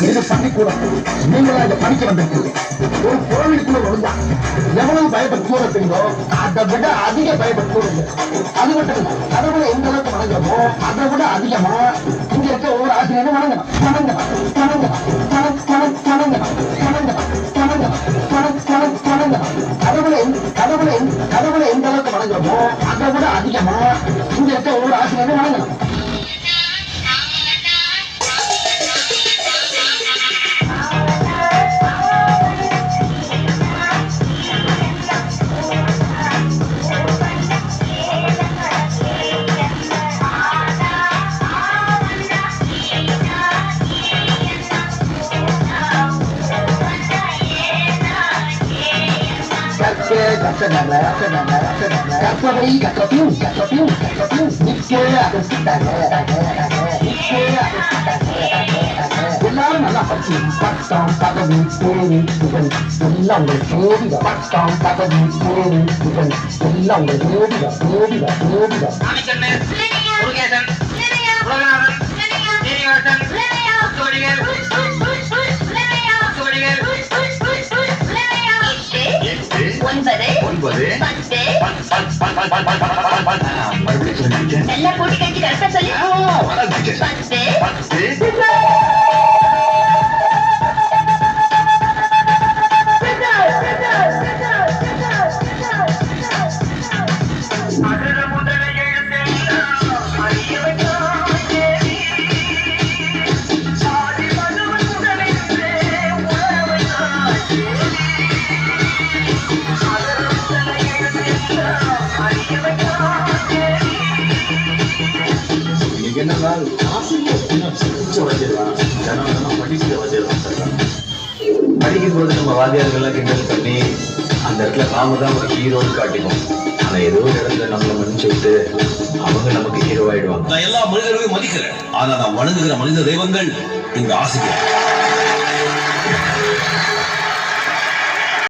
இது பள்ளிக்கூடம். நீங்களா இங்க படிக்க வந்திருக்கீங்க. ஒரு கோவிலுக்குள்ள விழுந்தா எவ்வளவு பயப்படுத்தீங்களோ அதை விட அதிக பயப்படுத்துவீங்க. அது மட்டும் இல்ல, கடவுளை எந்த அளவுக்கு வணங்குறோமோ அதை விட அதிகமா இங்க இருக்க ஒவ்வொரு ஆசிரியரும் வணங்கணும் வணங்கணும் வணங்கணும் வணங்கணும் வணங்கணும் வணங்கணும் வணங்கணும் வணங்கணும். கடவுளை எந்த அளவுக்கு வணங்குறோமோ அதை விட அதிகமா இங்க இருக்க ஒவ்வொரு ஆசிரியரும் வணங்கணும். எல்லாரும் நல்லா படிச்சு பட்டம் பதவி பேரு புகழ் எல்லாம் உங்களுக்கு தேடிவா. பட்டம் பதவி பேரு புகழ் எல்லாம் உங்களுக்கு தேடிவா தேடிவா தேடிவா. எல்லாம் போட்டி கழிச்சு கரெக்டா சொல்லி படிக்கும் போது நம்ம வாத்தியார்கள்லாம் கிண்டல் பண்ணி அந்த இடத்துல நாம தான் ஒரு ஹீரோன்னு காட்டிப்போம். ஆனா ஏதோ ஒரு இடத்துல நம்மளை மன்னிச்சு விட்டு அவங்க நமக்கு ஹீரோ ஆயிடுவாங்க. நான் எல்லா மனிதர்களையும் மதிக்கிறேன். ஆனா நான் வணங்குகிற மனித தெய்வங்கள் இங்க ஆசிரியர்.